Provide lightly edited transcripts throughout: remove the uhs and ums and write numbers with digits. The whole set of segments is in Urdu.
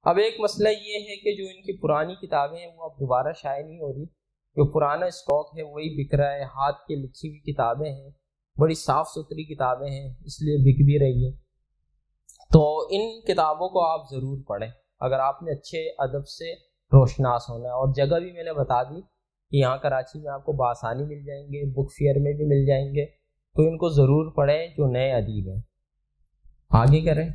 اب ایک مسئلہ یہ ہے کہ جو ان کی پرانی کتابیں ہیں وہ اب دوبارہ شائع نہیں ہو رہی، جو پرانا اسٹاک ہے وہی بک رہا ہے، ہاتھ کے لکھی ہوئی کتابیں ہیں، بڑی صاف ستھری کتابیں ہیں، اس لیے بک بھی رہی ہیں۔ تو ان کتابوں کو آپ ضرور پڑھیں اگر آپ نے اچھے ادب سے روشناس ہونا ہے۔ اور جگہ بھی میں نے بتا دی کہ یہاں کراچی میں آپ کو بآسانی مل جائیں گے، بک فیئر میں بھی مل جائیں گے، تو ان کو ضرور پڑھیں جو نئے ادیب ہیں۔ آگے کریں۔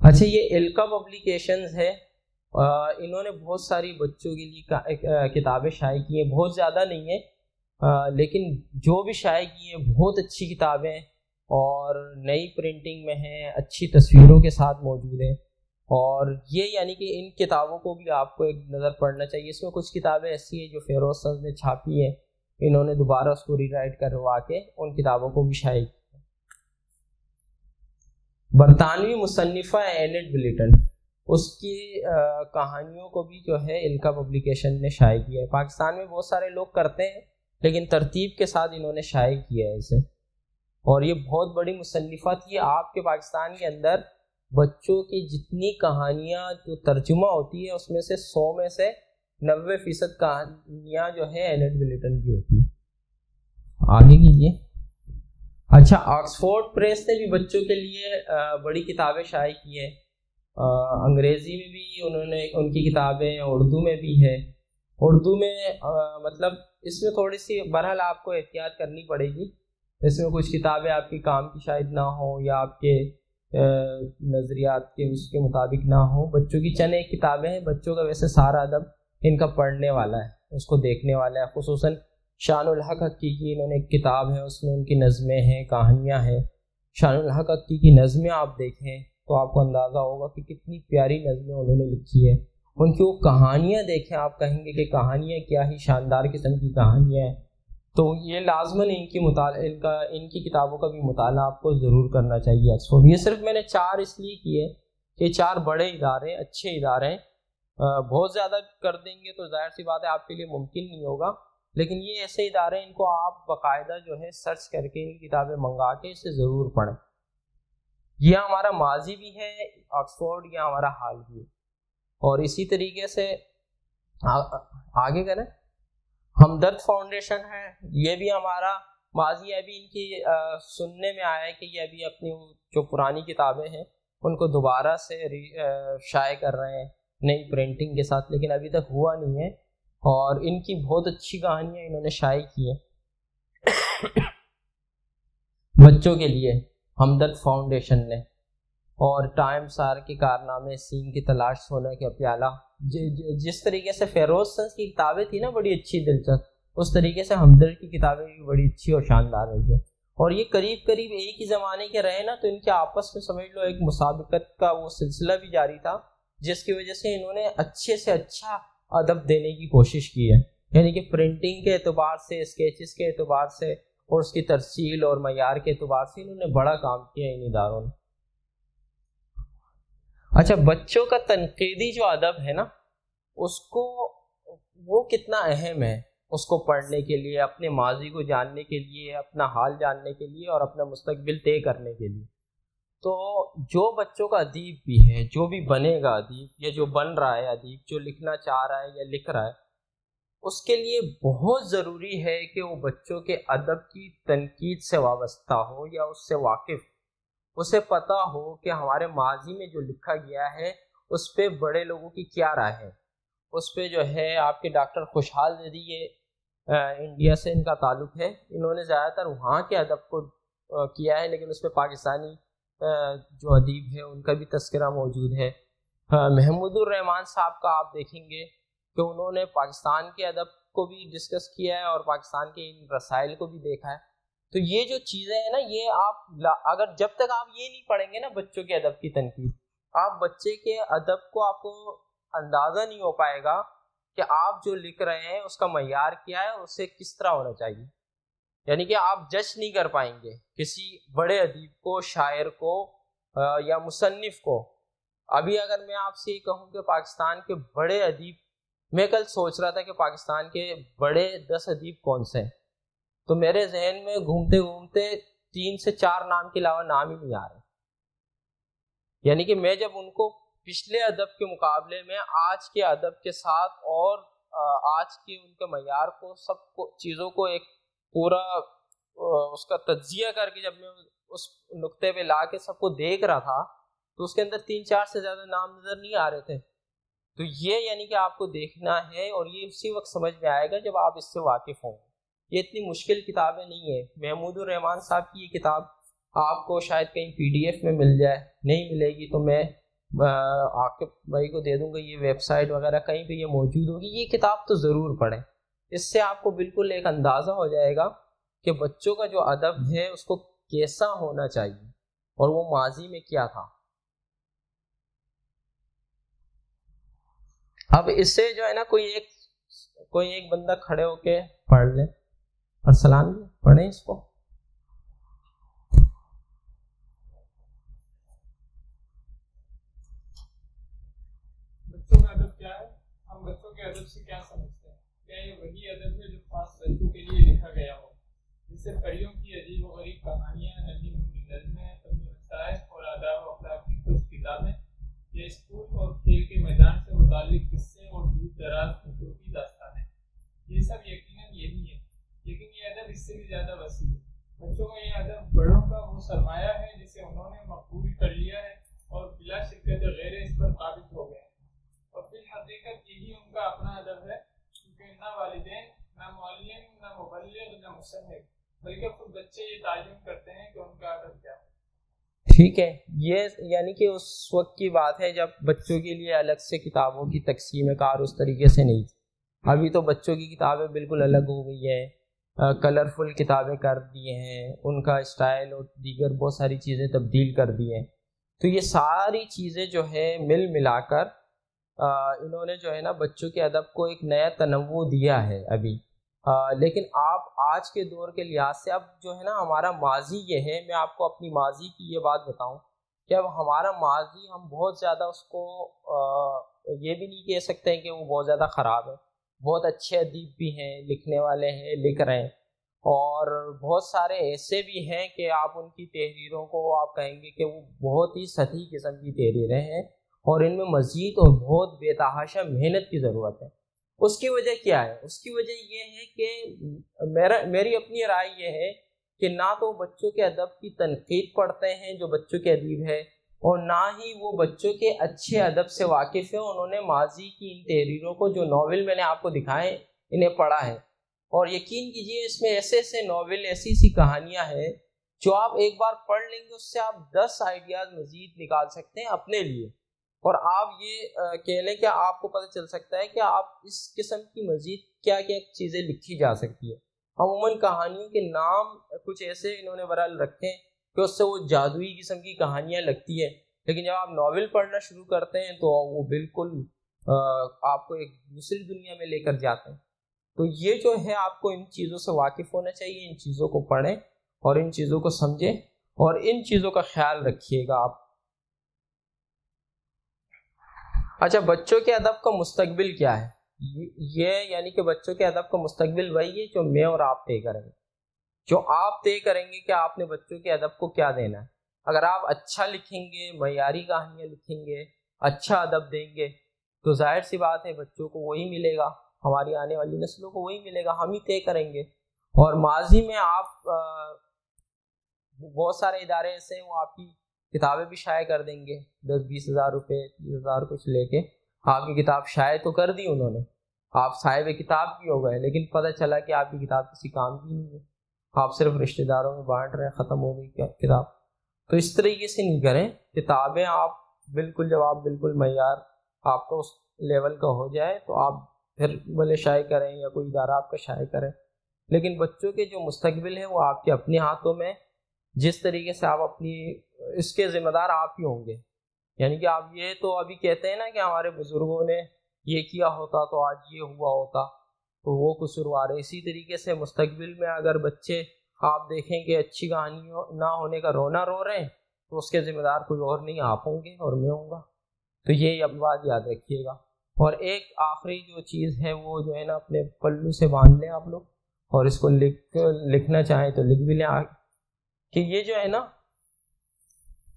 اچھا، یہ الکا پبلیکیشنز ہے، انہوں نے بہت ساری بچوں کے لیے کتابیں شائع کی ہیں، بہت زیادہ نہیں ہیں، لیکن جو بھی شائع کی ہیں بہت اچھی کتابیں اور نئی پرنٹنگ میں ہیں، اچھی تصویروں کے ساتھ موجود ہیں۔ اور یہ یعنی کہ ان کتابوں کو بھی آپ کو ایک نظر پڑنا چاہیے۔ اس میں کچھ کتابیں ایسی ہیں جو فیروز سنز نے چھاپی ہیں، انہوں نے دوبارہ اس کو ری رائٹ کروا کے ان کتابوں کو بھی شائع کی۔ برطانوی مصنفہ اینٹ بلیٹن، اس کی کہانیوں کو بھی جو ہے الکا پبلیکیشن نے شائع کیا ہے۔ پاکستان میں بہت سارے لوگ کرتے ہیں لیکن ترتیب کے ساتھ انہوں نے شائع کیا ہے اسے، اور یہ بہت بڑی مصنفہ تھی۔ آپ کے پاکستان کے اندر بچوں کی جتنی کہانیاں جو ترجمہ ہوتی ہے اس میں سے 100 میں سے 90% کہانیاں جو ہے اینٹ بلیٹن کی ہوتی ہے۔ آگے کیجیے۔ اچھا، آکسفورڈ پریس نے بھی بچوں کے لیے بڑی کتابیں شائع کی ہیں، انگریزی میں بھی انہوں نے ان کی کتابیں، اردو میں بھی ہے۔ اردو میں مطلب اس میں تھوڑی سی بہرحال آپ کو احتیاط کرنی پڑے گی، اس میں کچھ کتابیں آپ کے کام کی شاید نہ ہوں یا آپ کے نظریات کے اس کے مطابق نہ ہوں۔ بچوں کی چند ایک کتابیں ہیں، بچوں کا ویسے سارا ادب ان کا پڑھنے والا ہے، اس کو دیکھنے والا ہے۔ خصوصاً شان الحق حقی کی انہوں نے ایک کتاب ہے، اس میں ان کی نظمیں ہیں، کہانیاں ہیں۔ شان الحق حقی کی نظمیں آپ دیکھیں تو آپ کو اندازہ ہوگا کہ کتنی پیاری نظمیں انہوں نے لکھی ہے۔ ان کی وہ کہانیاں دیکھیں، آپ کہیں گے کہ کہانیاں کیا ہی شاندار قسم کی کہانیاں ہیں۔ تو یہ لازماً ان کی کتابوں کا بھی مطالعہ آپ کو ضرور کرنا چاہیے آکسفورڈ۔ یہ صرف میں نے 4 اس لیے کیے کہ 4 بڑے ادارے، اچھے ادارے ہیں۔ بہت زیادہ کر دیں گے تو ظاہر سی بات ہے آپ کے لیے ممکن نہیں ہوگا، لیکن یہ ایسے ادارے ہیں، ان کو آپ باقاعدہ جو ہے سرچ کر کے ان کتابیں منگا کے اسے ضرور پڑھیں۔ یہ ہمارا ماضی بھی ہے آکسفورڈ، یہ ہمارا حال بھی ہے۔ اور اسی طریقے سے آگے کریں۔ ہمدرد فاؤنڈیشن ہے، یہ بھی ہمارا ماضی ہے۔ ابھی ان کی سننے میں آیا ہے کہ یہ ابھی اپنی جو پرانی کتابیں ہیں ان کو دوبارہ سے شائع کر رہے ہیں نئی پرنٹنگ کے ساتھ، لیکن ابھی تک ہوا نہیں ہے۔ اور ان کی بہت اچھی کہانیاں انہوں نے شائع کی ہیں بچوں کے لیے، ہمدرد فاؤنڈیشن نے۔ اور ٹائم سار کے کارنامے، سینگ کی تلاش، سونے کا پیالہ، جس طریقے سے فیروز سنز کی کتابیں تھی نا بڑی اچھی دلچسپ، اس طریقے سے ہمدرد کی کتابیں بھی بڑی اچھی اور شاندار رہی ہیں۔ اور یہ قریب قریب ایک ہی زمانے کے رہے نا، تو ان کے آپس میں سمجھ لو ایک مسابقت کا وہ سلسلہ بھی جاری تھا، جس کی وجہ سے انہوں نے اچھے سے اچھا ادب دینے کی کوشش کی ہے۔ یعنی کہ پرنٹنگ کے اعتبار سے، اسکیچز کے اعتبار سے، اور اس کی ترسیل اور معیار کے اعتبار سے انہوں نے بڑا کام کیا ان اداروں نے۔ اچھا، بچوں کا تنقیدی جو ادب ہے نا، اس کو وہ کتنا اہم ہے اس کو پڑھنے کے لیے، اپنے ماضی کو جاننے کے لیے، اپنا حال جاننے کے لیے اور اپنا مستقبل طے کرنے کے لیے۔ تو جو بچوں کا ادیب بھی ہے، جو بھی بنے گا ادیب یا جو بن رہا ہے ادیب، جو لکھنا چاہ رہا ہے یا لکھ رہا ہے، اس کے لیے بہت ضروری ہے کہ وہ بچوں کے ادب کی تنقید سے وابستہ ہو یا اس سے واقف، اسے پتہ ہو کہ ہمارے ماضی میں جو لکھا گیا ہے اس پہ بڑے لوگوں کی کیا رائے ہے۔ اس پہ جو ہے آپ کے ڈاکٹر خوشحال زیدی، یہ انڈیا سے ان کا تعلق ہے، انہوں نے زیادہ تر وہاں کے ادب کو کیا ہے، لیکن اس پہ پاکستانی جو ادیب ہے ان کا بھی تذکرہ موجود ہے۔ محمود الرحمان صاحب کا آپ دیکھیں گے کہ انہوں نے پاکستان کے ادب کو بھی ڈسکس کیا ہے اور پاکستان کے ان رسائل کو بھی دیکھا ہے۔ تو یہ جو چیزیں ہیں نا، یہ آپ اگر جب تک آپ یہ نہیں پڑھیں گے نا بچوں کے ادب کی تنقید، آپ بچے کے ادب کو آپ کو اندازہ نہیں ہو پائے گا کہ آپ جو لکھ رہے ہیں اس کا معیار کیا ہے اور اسے کس طرح ہونا چاہیے۔ یعنی کہ آپ جج نہیں کر پائیں گے کسی بڑے ادیب کو، شاعر کو یا مصنف کو۔ ابھی اگر میں آپ سے یہ کہوں کہ پاکستان کے بڑے ادیب، میں کل سوچ رہا تھا کہ پاکستان کے بڑے 10 ادیب کون سے ہیں، تو میرے ذہن میں گھومتے گھومتے 3 سے 4 نام کے علاوہ نام ہی نہیں آ رہے۔ یعنی کہ میں جب ان کو پچھلے ادب کے مقابلے میں آج کے ادب کے ساتھ اور آج کے ان کے معیار کو سب کو چیزوں کو ایک پورا اس کا تجزیہ کر کے جب میں اس نقطے پہ لا کے سب کو دیکھ رہا تھا تو اس کے اندر 3-4 سے زیادہ نام نظر نہیں آ رہے تھے. تو یہ یعنی کہ آپ کو دیکھنا ہے اور یہ اسی وقت سمجھ میں آئے گا جب آپ اس سے واقف ہوں. یہ اتنی مشکل کتابیں نہیں ہیں. محمود الرحمان صاحب کی یہ کتاب آپ کو شاید کہیں PDF میں مل جائے, نہیں ملے گی تو میں عاقب بھائی کو دے دوں گا, یہ ویب سائٹ وغیرہ کہیں پہ یہ موجود ہوگی. یہ کتاب تو ضرور پڑھیں, اس سے آپ کو بالکل ایک اندازہ ہو جائے گا کہ بچوں کا جو ادب ہے اس کو کیسا ہونا چاہیے اور وہ ماضی میں کیا تھا. اب اس سے جو ہے نا کوئی ایک بندہ کھڑے ہو کے پڑھ لے اور سلام پڑھیں اس کو. بچوں کا ادب کیا ہے؟ ہم بچوں کے ادب سے کیا سمجھتے ہیں؟ کیا یہ وہی ادب ہے جو خاص بچوں کے لیے لکھا گیا ہو, جس سے پریوں کی عجیب و غریب کہانیاں, ننھی منھی نظمیں, مسائل اور آداب و اخلاق کی کچھ کتابیں, یا اسکول اور کھیل کے میدان سے متعلق قصے اور دور دراز خصوصی داستانیں؟ یہ سب یقیناً یہی ہے, لیکن یہ ادب اس سے بھی زیادہ وسیع ہے. بچوں کا یہ ادب بڑوں کا وہ سرمایہ ہے جسے انہوں نے مقبول کر لیا ہے اور بلا شرکت غیر اس پر قابض ہو گئے ہیں. اور پھر حقیقت یہی ان کا اپنا ادب ہے, کیونکہ نہ والدین, نہ معلم, نہ مبلغ, نہ مصنف, بلکہ خود بچے یہ تعین کرتے ہیں کہ ان کا ادب کیا ہے. ٹھیک ہے, یہ یعنی کہ اس وقت کی بات ہے جب بچوں کے لیے الگ سے کتابوں کی تقسیم کار اس طریقے سے نہیں تھی. ابھی تو بچوں کی کتابیں بالکل الگ ہو گئی ہیں, کلرفل کتابیں کر دی ہیں, ان کا اسٹائل اور دیگر بہت ساری چیزیں تبدیل کر دی ہیں. تو یہ ساری چیزیں جو ہے مل ملا کر انہوں نے جو ہے نا بچوں کے ادب کو ایک نیا تنوع دیا ہے ابھی. لیکن آپ آج کے دور کے لحاظ سے اب جو ہے نا ہمارا ماضی یہ ہے, میں آپ کو اپنی ماضی کی یہ بات بتاؤں کہ اب ہمارا ماضی ہم بہت زیادہ اس کو یہ بھی نہیں کہہ سکتے ہیں کہ وہ بہت زیادہ خراب ہے. بہت اچھے ادیب بھی ہیں, لکھنے والے ہیں, لکھ رہے ہیں, اور بہت سارے ایسے بھی ہیں کہ آپ ان کی تحریروں کو آپ کہیں گے کہ وہ بہت ہی سطحی قسم کی تحریریں ہیں اور ان میں مزید اور بہت بے تحاشا محنت کی ضرورت ہے. اس کی وجہ کیا ہے؟ اس کی وجہ یہ ہے کہ میری اپنی رائے یہ ہے کہ نہ تو بچوں کے ادب کی تنقید پڑھتے ہیں جو بچوں کے ادیب ہے, اور نہ ہی وہ بچوں کے اچھے ادب سے واقف ہیں. انہوں نے ماضی کی ان تحریروں کو, جو ناول میں نے آپ کو دکھائے, انہیں پڑھا ہے. اور یقین کیجئے اس میں ایسے ایسے ناول, ایسی کہانیاں ہیں جو آپ ایک بار پڑھ لیں گے, اس سے آپ 10 آئیڈیاز مزید نکال سکتے ہیں اپنے لیے, اور آپ یہ کہہ لیں کہ آپ کو پتہ چل سکتا ہے کہ آپ اس قسم کی مزید کیا کیا چیزیں لکھی جا سکتی ہے. عموماً کہانیوں کے نام کچھ ایسے انہوں نے برحال رکھے ہیں کہ اس سے وہ جادوئی قسم کی کہانیاں لگتی ہیں, لیکن جب آپ ناول پڑھنا شروع کرتے ہیں تو وہ بالکل آپ کو ایک دوسری دنیا میں لے کر جاتے ہیں. تو یہ جو ہے آپ کو ان چیزوں سے واقف ہونا چاہیے, ان چیزوں کو پڑھیں اور ان چیزوں کو سمجھیں اور ان چیزوں کا خیال رکھیے گا آپ. اچھا, بچوں کے ادب کا مستقبل کیا ہے؟ یہ یعنی کہ بچوں کے ادب کا مستقبل وہی ہے جو میں اور آپ طے کریں گے, جو آپ طے کریں گے کہ آپ نے بچوں کے ادب کو کیا دینا ہے. اگر آپ اچھا لکھیں گے, معیاری کہانیاں لکھیں گے, اچھا ادب دیں گے, تو ظاہر سی بات ہے بچوں کو وہی ملے گا, ہماری آنے والی نسلوں کو وہی ملے گا, ہم ہی طے کریں گے. اور ماضی میں آپ بہت سارے ادارے ایسے ہیں وہ آپ کی کتابیں بھی شائع کر دیں گے, 10-20 ہزار روپے, 30 ہزار کچھ لے کے آپ کی کتاب شائع تو کر دی انہوں نے, آپ صاحب کتاب بھی ہو گئے, لیکن پتہ چلا کہ آپ کی کتاب کسی کام کی نہیں ہے, آپ صرف رشتہ داروں میں بانٹ رہے ہیں, ختم ہو گئی کتاب. تو اس طریقے سے نہیں کریں. کتابیں آپ بالکل, جب آپ بالکل معیار آپ کا اس لیول کا ہو جائے تو آپ پھر بھلے شائع کریں یا کوئی ادارہ آپ کا شائع کریں, لیکن بچوں کے جو مستقبل ہے وہ آپ کے اپنے ہاتھوں میں. جس طریقے سے آپ اپنی اس کے ذمہ دار آپ ہی ہوں گے. یعنی کہ آپ یہ تو ابھی کہتے ہیں نا کہ ہمارے بزرگوں نے یہ کیا ہوتا تو آج یہ ہوا ہوتا, تو وہ قصوروار ہے. اسی طریقے سے مستقبل میں اگر بچے آپ دیکھیں کہ اچھی کہانی نہ ہونے کا رونا رو رہے ہیں تو اس کے ذمہ دار کوئی اور نہیں, آپ ہوں گے اور میں ہوں گا. تو یہ بات یاد رکھیے گا. اور ایک آخری جو چیز ہے وہ جو ہے نا اپنے پلو سے باندھ لیں آپ لوگ, اور اس کو لکھنا چاہیں تو لکھ بھی لیں کہ یہ جو ہے نا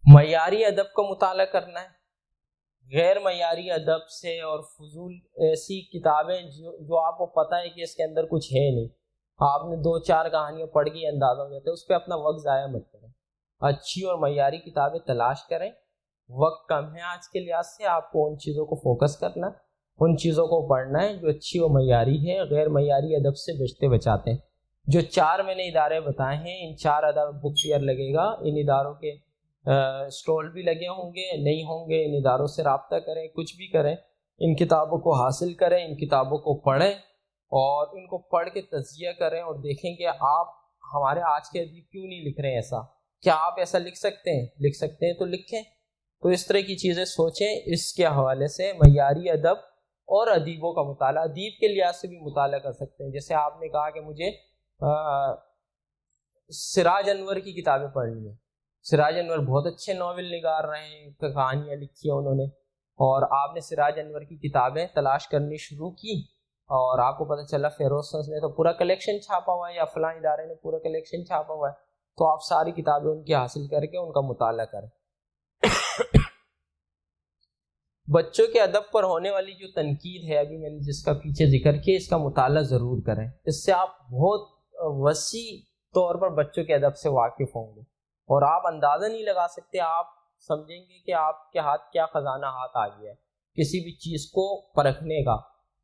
معیاری ادب کا مطالعہ کرنا ہے, غیر معیاری ادب سے اور فضول ایسی کتابیں جو آپ کو پتہ ہے کہ اس کے اندر کچھ ہے نہیں، آپ نے 2-4 کہانیاں پڑھ کے اندازہ ہو جاتا ہے، اس پہ اپنا وقت ضائع مت کریں. اچھی اور معیاری کتابیں تلاش کریں. وقت کم ہے آج کے لحاظ سے، آپ کو ان چیزوں کو فوکس کرنا، ان چیزوں کو پڑھنا ہے جو اچھی اور معیاری ہے. غیر معیاری ادب سے بچتے بچاتے ہیں. جو 4 میں نے ادارے بتائے ہیں، ان 4 ادب بک فیئر لگے گا، ان اداروں کے اسٹال بھی لگے ہوں گے، نہیں ہوں گے، ان اداروں سے رابطہ کریں، کچھ بھی کریں، ان کتابوں کو حاصل کریں، ان کتابوں کو پڑھیں اور ان کو پڑھ کے تجزیہ کریں اور دیکھیں کہ آپ ہمارے آج کے ادیب کیوں نہیں لکھ رہے ہیں ایسا. کیا آپ ایسا لکھ سکتے ہیں؟ لکھ سکتے ہیں تو لکھیں. تو اس طرح کی چیزیں سوچیں. اس کے حوالے سے معیاری ادب اور ادیبوں کا مطالعہ، ادیب کے لحاظ سے بھی مطالعہ کر سکتے ہیں. جیسے آپ نے کہا کہ مجھے سراج انور کی کتابیں پڑھنی ہیں. سراج انور بہت اچھے ناول نگار رہے ہیں، کہانیاں لکھی ہیں انہوں نے، اور آپ نے سراج انور کی کتابیں تلاش کرنی شروع کی اور آپ کو پتہ چلا فیروز نے تو پورا کلیکشن چھاپا ہوا ہے یا فلاں ادارے نے پورا کلیکشن چھاپا ہوا ہے، تو آپ ساری کتابیں ان کی حاصل کر کے ان کا مطالعہ کریں. بچوں کے ادب پر ہونے والی جو تنقید ہے، ابھی میں نے جس کا پیچھے ذکر کیا، اس کا مطالعہ ضرور کریں. اس سے آپ بہت وسیع طور پر بچوں کے ادب سے واقف ہوں گے اور آپ اندازہ نہیں لگا سکتے. آپ سمجھیں گے کہ آپ کے ہاتھ کیا خزانہ ہاتھ آ گیا ہے کسی بھی چیز کو پرکھنے کا.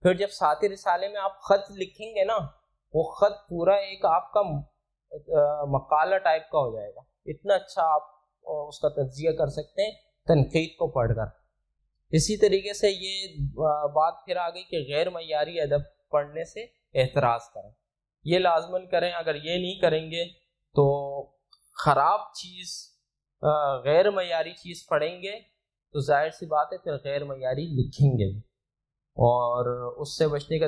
پھر جب ساتھی رسالے میں آپ خط لکھیں گے نا، وہ خط پورا ایک آپ کا مقالہ ٹائپ کا ہو جائے گا. اتنا اچھا آپ اس کا تجزیہ کر سکتے ہیں تنقید کو پڑھ کر. اسی طریقے سے یہ بات پھر آ گئی کہ غیر معیاری ادب پڑھنے سے احتراز کریں. یہ لازماً کریں. اگر یہ نہیں کریں گے تو خراب چیز، غیر معیاری چیز پڑھیں گے تو ظاہر سی بات ہے پھر غیر معیاری لکھیں گے، اور اس سے بچنے کا